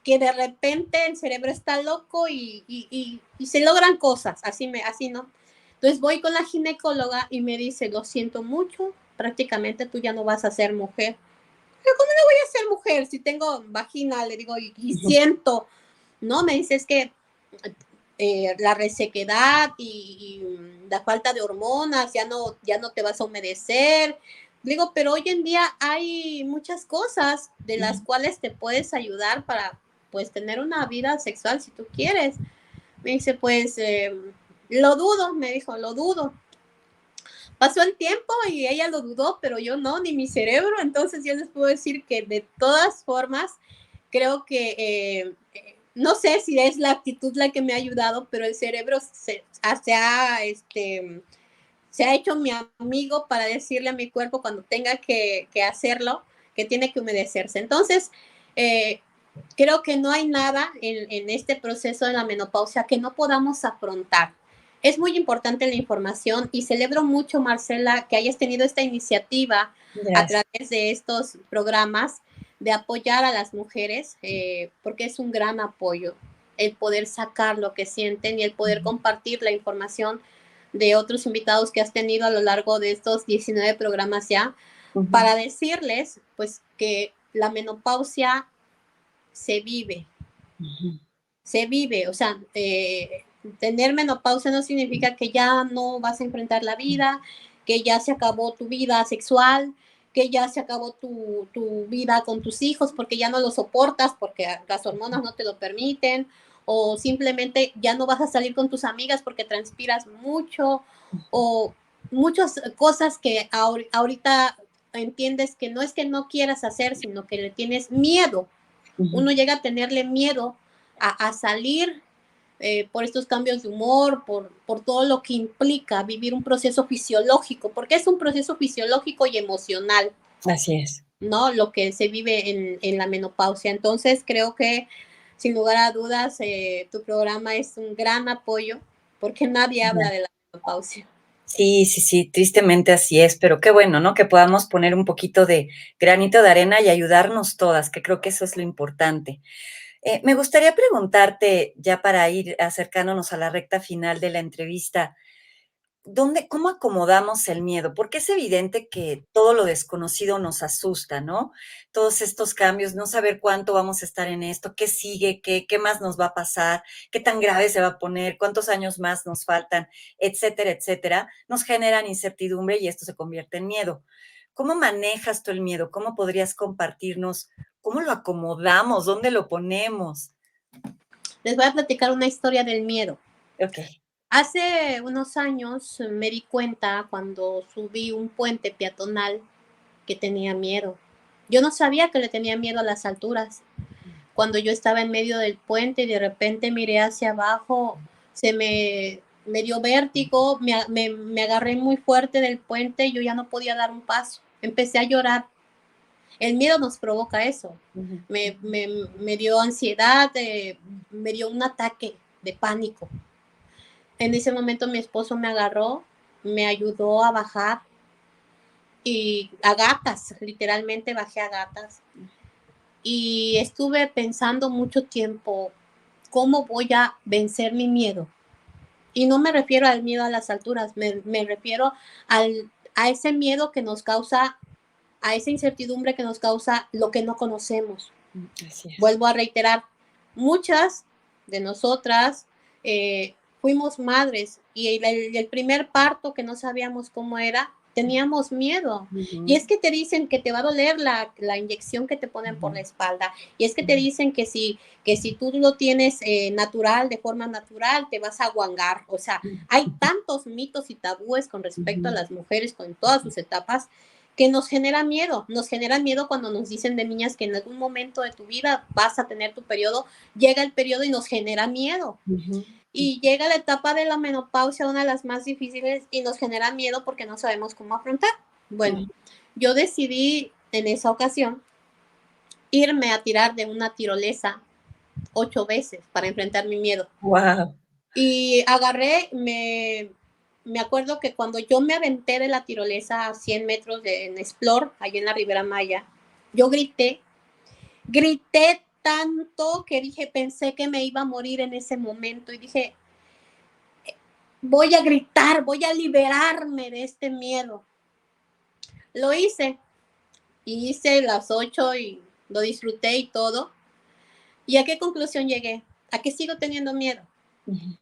que de repente el cerebro está loco y se logran cosas, así no. Entonces voy con la ginecóloga y me dice, lo siento mucho, prácticamente tú ya no vas a ser mujer. Pero ¿cómo no voy a ser mujer si tengo vagina? Le digo, y siento, ¿no? Me dice, es que la resequedad y la falta de hormonas, ya no te vas a humedecer. Digo, pero hoy en día hay muchas cosas de las cuales te puedes ayudar para, pues, tener una vida sexual si tú quieres. Me dice, pues, lo dudo, me dijo, lo dudo. Pasó el tiempo y ella lo dudó, pero yo no, ni mi cerebro. Entonces yo les puedo decir que de todas formas, creo que no sé si es la actitud la que me ha ayudado, pero el cerebro se ha hecho mi amigo para decirle a mi cuerpo cuando tenga que hacerlo, que tiene que humedecerse. Entonces, eh, creo que no hay nada en este proceso de la menopausia que no podamos afrontar. Es muy importante la información y celebro mucho, Marcela, que hayas tenido esta iniciativa a Gracias. través de estos programas de apoyar a las mujeres, porque es un gran apoyo el poder sacar lo que sienten y el poder Ujú, compartir la información de otros invitados que has tenido a lo largo de estos 19 programas ya, ujú, para decirles pues que la menopausia se vive, ujú. se vive, o sea, tener menopausia no significa que ya no vas a enfrentar la vida, que ya se acabó tu vida sexual, que ya se acabó tu vida con tus hijos porque ya no lo soportas, porque las hormonas no te lo permiten, o simplemente ya no vas a salir con tus amigas porque transpiras mucho, o muchas cosas que ahorita entiendes que no es que no quieras hacer, sino que le tienes miedo. Ujú. Uno llega a tenerle miedo a salir por estos cambios de humor, por todo lo que implica vivir un proceso fisiológico, porque es un proceso fisiológico y emocional, Así es. ¿no? Lo que se vive en la menopausia. Entonces, creo que, sin lugar a dudas, tu programa es un gran apoyo, porque nadie habla de la menopausia. Sí, sí, sí, tristemente así es, pero qué bueno, ¿no? Que podamos poner un poquito de granito de arena y ayudarnos todas, que creo que eso es lo importante. Me gustaría preguntarte, ya para ir acercándonos a la recta final de la entrevista, ¿cómo acomodamos el miedo? Porque es evidente que todo lo desconocido nos asusta, ¿no? Todos estos cambios, no saber cuánto vamos a estar en esto, qué sigue, qué más nos va a pasar, qué tan grave se va a poner, cuántos años más nos faltan, etcétera, etcétera, nos generan incertidumbre y esto se convierte en miedo. ¿Cómo manejas tú el miedo? ¿Cómo podrías compartirnos? ¿Cómo lo acomodamos? ¿Dónde lo ponemos? Les voy a platicar una historia del miedo. Ok. Hace unos años me di cuenta cuando subí un puente peatonal que tenía miedo. Yo no sabía que le tenía miedo a las alturas. Cuando yo estaba en medio del puente y de repente miré hacia abajo, me dio vértigo, me agarré muy fuerte del puente y yo ya no podía dar un paso. Empecé a llorar. El miedo nos provoca eso. Ujú. Me dio ansiedad, me dio un ataque de pánico. En ese momento mi esposo me agarró, me ayudó a bajar y a gatas, literalmente bajé a gatas. Y estuve pensando mucho tiempo cómo voy a vencer mi miedo. Y no me refiero al miedo a las alturas, me refiero a ese miedo que nos causa, a esa incertidumbre que nos causa lo que no conocemos. Así es. Vuelvo a reiterar, muchas de nosotras fuimos madres y el primer parto que no sabíamos cómo era, teníamos miedo. Y es que te dicen que te va a doler la inyección que te ponen por la espalda. Y es que te dicen que si tú lo tienes natural, de forma natural, te vas a guangar. O sea, hay tantos mitos y tabúes con respecto a las mujeres con todas sus etapas que nos genera miedo. Nos genera miedo cuando nos dicen de niñas que en algún momento de tu vida vas a tener tu periodo, llega el periodo y nos genera miedo. Y llega la etapa de la menopausia, una de las más difíciles, y nos genera miedo porque no sabemos cómo afrontar. Bueno, yo decidí en esa ocasión irme a tirar de una tirolesa 8 veces para enfrentar mi miedo. Wow. Y agarré, me acuerdo que cuando yo me aventé de la tirolesa a 100 metros en Explore, allá en la Ribera Maya, yo grité tanto que dije, pensé que me iba a morir en ese momento y dije, voy a gritar, voy a liberarme de este miedo. Lo hice, y hice las 8 y lo disfruté y todo. ¿Y a qué conclusión llegué? A que sigo teniendo miedo.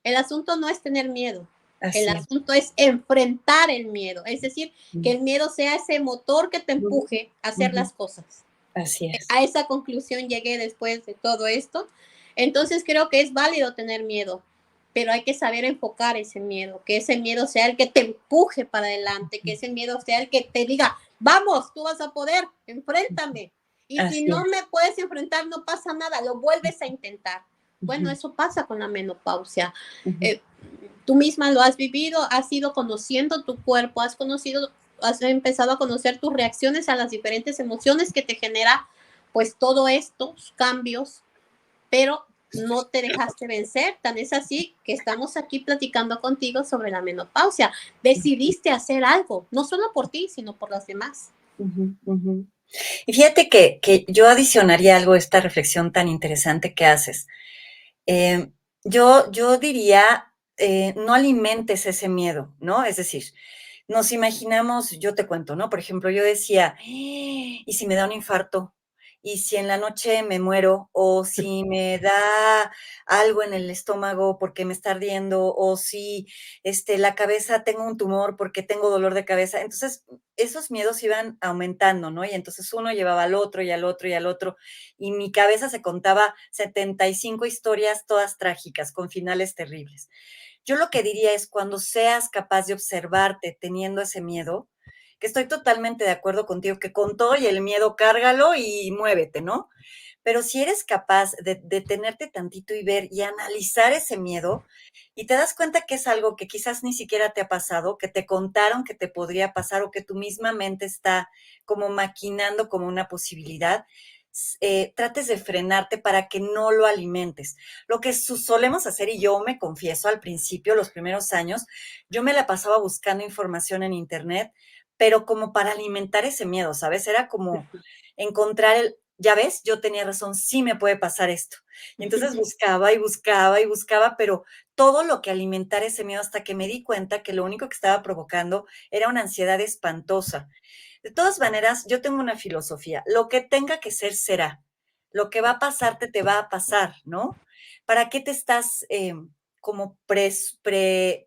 El asunto no es tener miedo, el Así es. asunto es enfrentar el miedo, es decir, que el miedo sea ese motor que te empuje a hacer las cosas. Así es. A esa conclusión llegué después de todo esto. Entonces creo que es válido tener miedo, pero hay que saber enfocar ese miedo, que ese miedo sea el que te empuje para adelante, que ese miedo sea el que te diga, vamos, tú vas a poder, enfréntame. Y si Así no es. me puedes enfrentar, no pasa nada, lo vuelves a intentar. Bueno, eso pasa con la menopausia. Eh, Tú misma lo has vivido, has ido conociendo tu cuerpo, has empezado a conocer tus reacciones a las diferentes emociones que te genera, pues, todos estos cambios, pero no te dejaste vencer. Tan es así que estamos aquí platicando contigo sobre la menopausia. Decidiste hacer algo, no solo por ti, sino por las demás. Y fíjate que yo adicionaría algo a esta reflexión tan interesante que haces. Yo diría, no alimentes ese miedo, ¿no? Es decir, nos imaginamos, yo te cuento, ¿no? Por ejemplo, yo decía, ¿y si me da un infarto? ¿Y si en la noche me muero? ¿O si me da algo en el estómago porque me está ardiendo? ¿O si la cabeza tengo un tumor porque tengo dolor de cabeza? Entonces, esos miedos iban aumentando, ¿no? Y entonces uno llevaba al otro y al otro y al otro. Y mi cabeza se contaba 75 historias, todas trágicas, con finales terribles. Yo lo que diría es cuando seas capaz de observarte teniendo ese miedo, que estoy totalmente de acuerdo contigo, que con todo y el miedo cárgalo y muévete, ¿no? Pero si eres capaz de detenerte tantito y ver y analizar ese miedo y te das cuenta que es algo que quizás ni siquiera te ha pasado, que te contaron que te podría pasar o que tu misma mente está como maquinando como una posibilidad, trates de frenarte para que no lo alimentes. Lo que solemos hacer, y yo me confieso al principio, los primeros años, yo me la pasaba buscando información en internet, pero como para alimentar ese miedo, ¿sabes? Era como encontrar ya ves, yo tenía razón, sí me puede pasar esto. Y entonces buscaba y buscaba y buscaba, pero todo lo que alimentara ese miedo hasta que me di cuenta que lo único que estaba provocando era una ansiedad espantosa. De todas maneras, yo tengo una filosofía, lo que tenga que ser, será. Lo que va a pasarte, te va a pasar, ¿no? ¿Para qué te estás como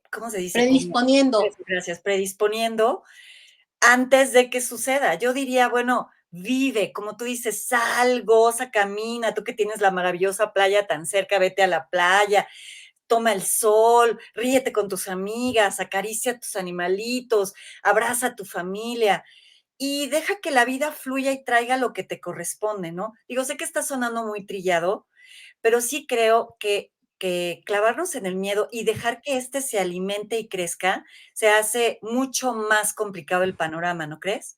¿cómo se dice? Como, Predisponiendo. gracias, predisponiendo antes de que suceda. Yo diría, bueno, vive, como tú dices, sal, goza, camina, tú que tienes la maravillosa playa tan cerca, vete a la playa, toma el sol, ríete con tus amigas, acaricia a tus animalitos, abraza a tu familia y deja que la vida fluya y traiga lo que te corresponde, ¿no? Digo, sé que está sonando muy trillado, pero sí creo que clavarnos en el miedo y dejar que éste se alimente y crezca, se hace mucho más complicado el panorama, ¿no crees?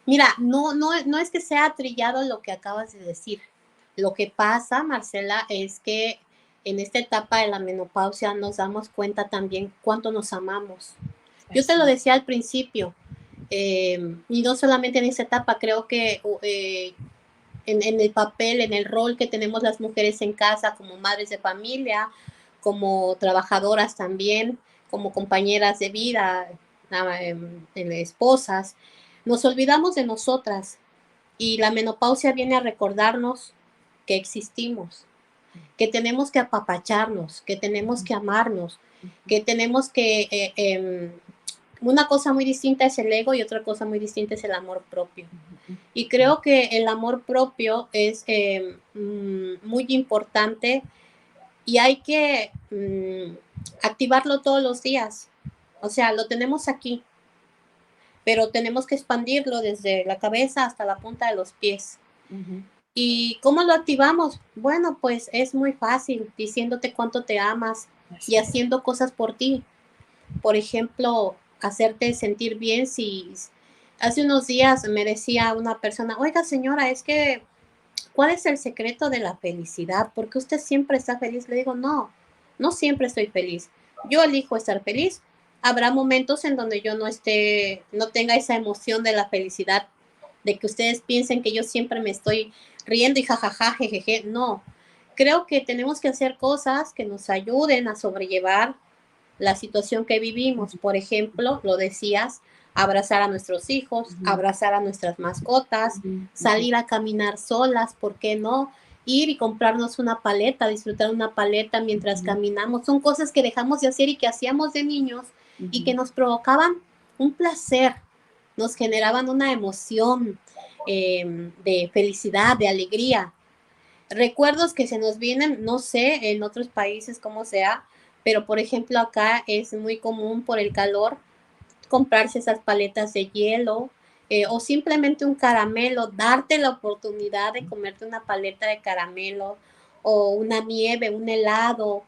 Mira, no es que sea trillado lo que acabas de decir. Lo que pasa, Marcela, es que en esta etapa de la menopausia nos damos cuenta también cuánto nos amamos. Yo te lo Así. decía al principio, y no solamente en esta etapa, creo que en el papel, en el rol que tenemos las mujeres en casa como madres de familia, como trabajadoras también, como compañeras de vida, esposas, nos olvidamos de nosotras y la menopausia viene a recordarnos que existimos, que tenemos que apapacharnos, que tenemos que amarnos, que tenemos que una cosa muy distinta es el ego y otra cosa muy distinta es el amor propio. Y creo que el amor propio es muy importante y hay que activarlo todos los días. O sea, lo tenemos aquí, pero tenemos que expandirlo desde la cabeza hasta la punta de los pies. ¿Y cómo lo activamos? Bueno, pues es muy fácil, diciéndote cuánto te amas y haciendo cosas por ti. Por ejemplo, hacerte sentir bien si hace unos días me decía una persona, oiga señora, es que, ¿cuál es el secreto de la felicidad? ¿Por qué usted siempre está feliz? Le digo, no, no siempre estoy feliz. Yo elijo estar feliz. Habrá momentos en donde yo no esté, no tenga esa emoción de la felicidad, de que ustedes piensen que yo siempre me estoy riendo y jajaja, jejeje. No, creo que tenemos que hacer cosas que nos ayuden a sobrellevar la situación que vivimos. Por ejemplo, lo decías, abrazar a nuestros hijos, abrazar a nuestras mascotas, salir a caminar solas, ¿por qué no? Ir y comprarnos una paleta, disfrutar una paleta mientras caminamos. Son cosas que dejamos de hacer y que hacíamos de niños y que nos provocaban un placer, nos generaban una emoción de felicidad, de alegría. Recuerdos que se nos vienen, no sé, en otros países cómo sea, pero por ejemplo acá es muy común por el calor comprarse esas paletas de hielo o simplemente un caramelo, darte la oportunidad de comerte una paleta de caramelo o una nieve, un helado,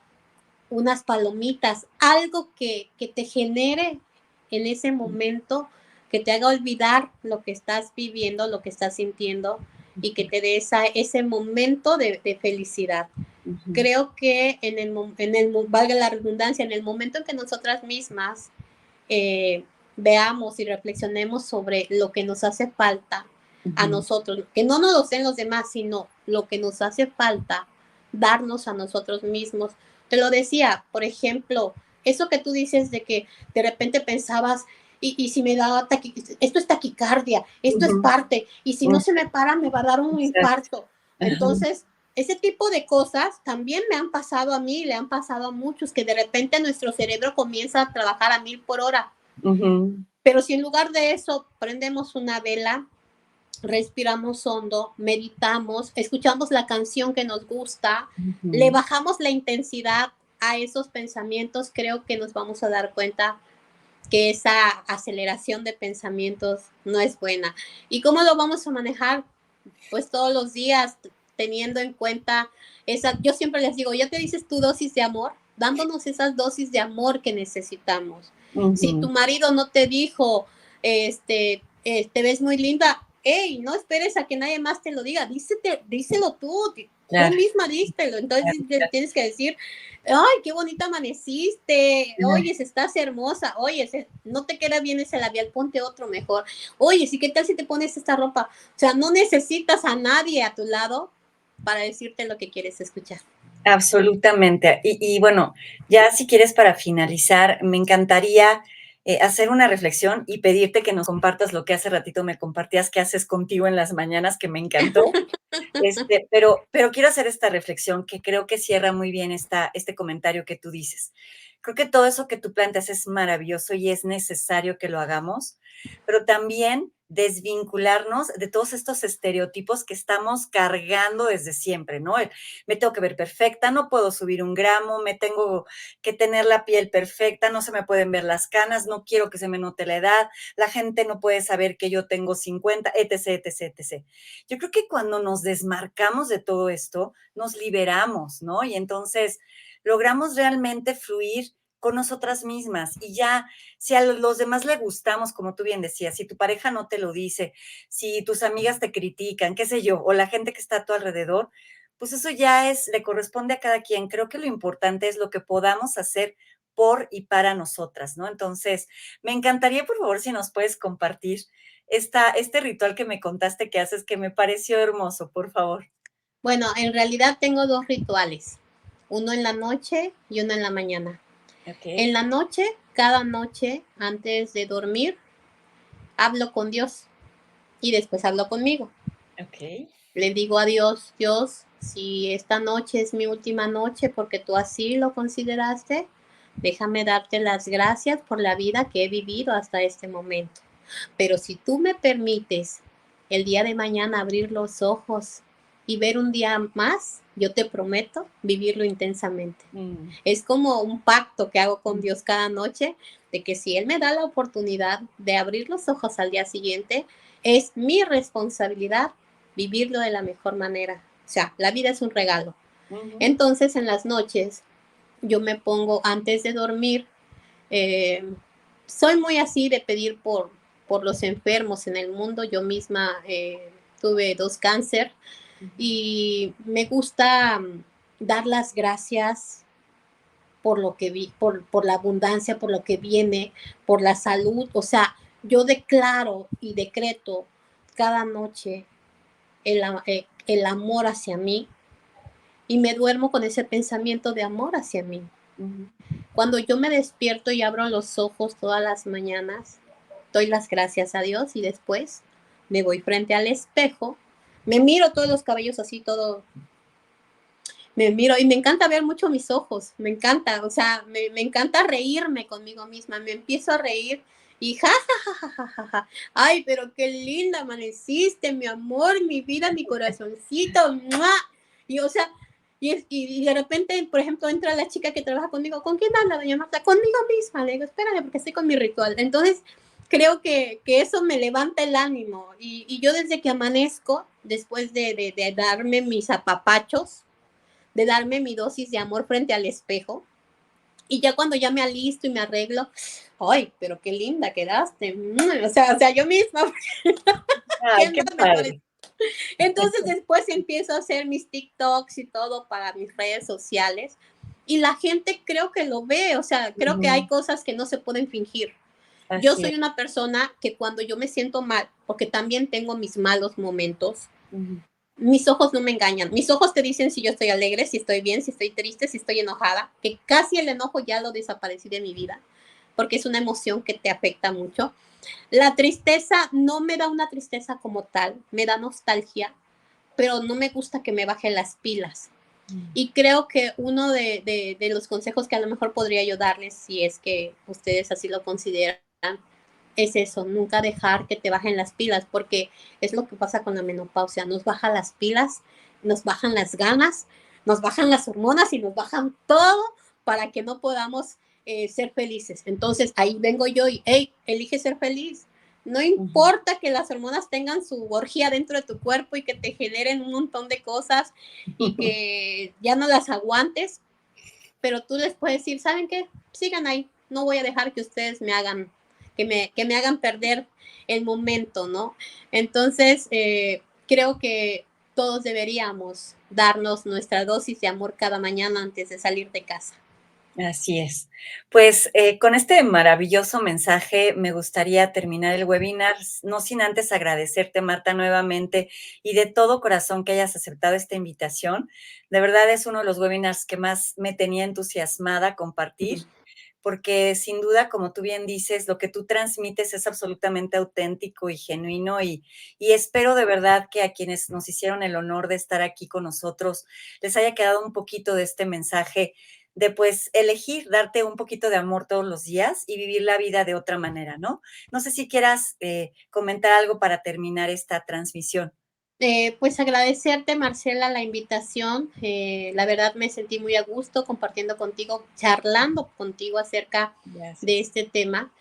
unas palomitas, algo que te genere en ese momento, que te haga olvidar lo que estás viviendo, lo que estás sintiendo y que te dé ese momento de felicidad. Creo que valga la redundancia, en el momento en que nosotras mismas veamos y reflexionemos sobre lo que nos hace falta a nosotros, que no nos lo den los demás, sino lo que nos hace falta, darnos a nosotros mismos. Te lo decía, por ejemplo, eso que tú dices de que de repente pensabas, y si me da esto es taquicardia, esto es parte, y si no se me para me va a dar un infarto. Entonces, ese tipo de cosas también me han pasado a mí, le han pasado a muchos, que de repente nuestro cerebro comienza a trabajar a 1000 por hora. Pero si en lugar de eso prendemos una vela, respiramos hondo, meditamos, escuchamos la canción que nos gusta, le bajamos la intensidad a esos pensamientos, creo que nos vamos a dar cuenta que esa aceleración de pensamientos no es buena. ¿Y cómo lo vamos a manejar? Pues todos los días, teniendo en cuenta yo siempre les digo, ya te dices tu dosis de amor, dándonos esas dosis de amor que necesitamos. Si tu marido no te dijo, te ves muy linda, hey, no esperes a que nadie más te lo diga, díselo tú, Tú claro, misma dístelo, entonces claro, claro. tienes que decir, ay, qué bonita amaneciste, Ajá. oye, estás hermosa, oye, no te queda bien ese labial, ponte otro mejor, oye, sí, ¿qué tal si te pones esta ropa? O sea, no necesitas a nadie a tu lado para decirte lo que quieres escuchar. Absolutamente. Y bueno, ya si quieres para finalizar, me encantaría hacer una reflexión y pedirte que nos compartas lo que hace ratito me compartías que haces contigo en las mañanas, que me encantó. Pero quiero hacer esta reflexión que creo que cierra muy bien este comentario que tú dices. Creo que todo eso que tú planteas es maravilloso y es necesario que lo hagamos, pero también desvincularnos de todos estos estereotipos que estamos cargando desde siempre, ¿no? Me tengo que ver perfecta, no puedo subir un gramo, me tengo que tener la piel perfecta, no se me pueden ver las canas, no quiero que se me note la edad, la gente no puede saber que yo tengo 50, etc., etc., etc. Yo creo que cuando nos desmarcamos de todo esto, nos liberamos, ¿no? Y entonces logramos realmente fluir con nosotras mismas y ya, si a los demás le gustamos, como tú bien decías, si tu pareja no te lo dice, si tus amigas te critican, qué sé yo, o la gente que está a tu alrededor, pues eso ya le corresponde a cada quien. Creo que lo importante es lo que podamos hacer por y para nosotras, ¿no? Entonces, me encantaría, por favor, si nos puedes compartir este ritual que me contaste que haces, que me pareció hermoso, por favor. Bueno, en realidad tengo dos rituales, uno en la noche y uno en la mañana. Ok, En la noche, cada noche, antes de dormir, hablo con Dios y después hablo conmigo. ok. Le digo a Dios, Dios, si esta noche es mi última noche porque tú así lo consideraste, déjame darte las gracias por la vida que he vivido hasta este momento. Pero si tú me permites el día de mañana abrir los ojos y ver un día más, yo te prometo vivirlo intensamente. Mm, Es como un pacto que hago con mm, Dios cada noche de que si Él me da la oportunidad de abrir los ojos al día siguiente, es mi responsabilidad vivirlo de la mejor manera. O sea, la vida es un regalo. ujú, Entonces, en las noches, yo me pongo antes de dormir, eh, soy muy así de pedir por los enfermos en el mundo. Yo misma tuve 2 cáncer ujú, y me gusta dar las gracias por lo que vi, por la abundancia, por lo que viene, por la salud. O sea, yo declaro y decreto cada noche el amor hacia mí y me duermo con ese pensamiento de amor hacia mí. ujú. Cuando yo me despierto y abro los ojos todas las mañanas, doy las gracias a Dios y después me voy frente al espejo, me miro todos los cabellos así, todo, me miro y me encanta ver mucho mis ojos, me encanta, o sea, me encanta reírme conmigo misma, me empiezo a reír y ja, ja, ja, ja, ja, ja, ay, pero qué linda amaneciste, mi amor, mi vida, mi corazoncito, ¡mua! Y o sea, y de repente, por ejemplo, entra la chica que trabaja conmigo, ¿con quién habla, doña Marta? Conmigo misma, le digo, espérame, porque estoy con mi ritual. Entonces, creo que eso me levanta el ánimo y yo desde que amanezco, después de darme mis apapachos, de darme mi dosis de amor frente al espejo. Y ya cuando ya me alisto y me arreglo, ay, pero qué linda quedaste. O sea, yo misma, Ay, ¿qué qué más me parece? padre. Entonces después empiezo a hacer mis TikToks y todo para mis redes sociales. Y la gente creo que lo ve, o sea, creo que hay Ujú, cosas que no se pueden fingir. Yo así es. soy una persona que cuando yo me siento mal, porque también tengo mis malos momentos, Ujú, mis ojos no me engañan. Mis ojos te dicen si yo estoy alegre, si estoy bien, si estoy triste, si estoy enojada, que casi el enojo ya lo desaparecí de mi vida, porque es una emoción que te afecta mucho. La tristeza no me da una tristeza como tal, me da nostalgia, pero no me gusta que me bajen las pilas. mm, Y creo que uno de los consejos que a lo mejor podría yo darles, si es que ustedes así lo consideran, es eso, nunca dejar que te bajen las pilas, porque es lo que pasa con la menopausia, nos bajan las pilas, nos bajan las ganas, nos bajan las hormonas y nos bajan todo para que no podamos ser felices. Entonces ahí vengo yo y, hey, elige ser feliz. No ujú. importa que las hormonas tengan su orgía dentro de tu cuerpo y que te generen un montón de cosas y que ya no las aguantes, pero tú les puedes decir, ¿saben qué? Sigan ahí, no voy a dejar que ustedes me hagan, que me hagan perder el momento, ¿no? Entonces, creo que todos deberíamos darnos nuestra dosis de amor cada mañana antes de salir de casa. Así es. Pues, con este maravilloso mensaje me gustaría terminar el webinar, no sin antes agradecerte, Marta, nuevamente y de todo corazón que hayas aceptado esta invitación. De verdad es uno de los webinars que más me tenía entusiasmada a compartir, porque sin duda, como tú bien dices, lo que tú transmites es absolutamente auténtico y genuino y espero de verdad que a quienes nos hicieron el honor de estar aquí con nosotros les haya quedado un poquito de este mensaje de pues elegir darte un poquito de amor todos los días y vivir la vida de otra manera, ¿no? No sé si quieras comentar algo para terminar esta transmisión. Pues agradecerte, Marcela, la invitación. La verdad me sentí muy a gusto compartiendo contigo, charlando contigo acerca de Gracias. este tema.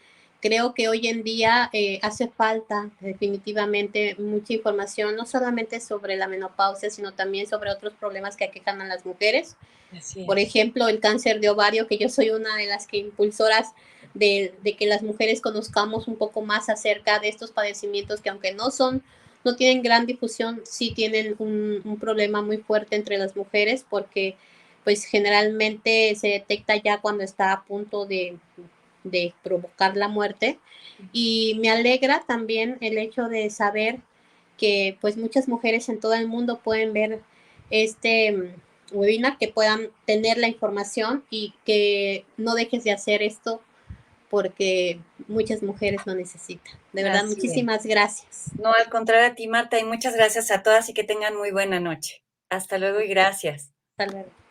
Creo que hoy en día hace falta definitivamente mucha información, no solamente sobre la menopausia, sino también sobre otros problemas que aquejan a las mujeres. Así Por es. ejemplo, el cáncer de ovario, que yo soy una de las que impulsoras de que las mujeres conozcamos un poco más acerca de estos padecimientos que aunque no tienen gran difusión, sí tienen un problema muy fuerte entre las mujeres porque pues generalmente se detecta ya cuando está a punto de provocar la muerte. Y me alegra también el hecho de saber que pues muchas mujeres en todo el mundo pueden ver este webinar, que puedan tener la información y que no dejes de hacer esto porque muchas mujeres lo necesitan. De verdad, Así es. muchísimas gracias. No, al contrario a ti, Marta, y muchas gracias a todas y que tengan muy buena noche. Hasta luego y gracias. Hasta luego.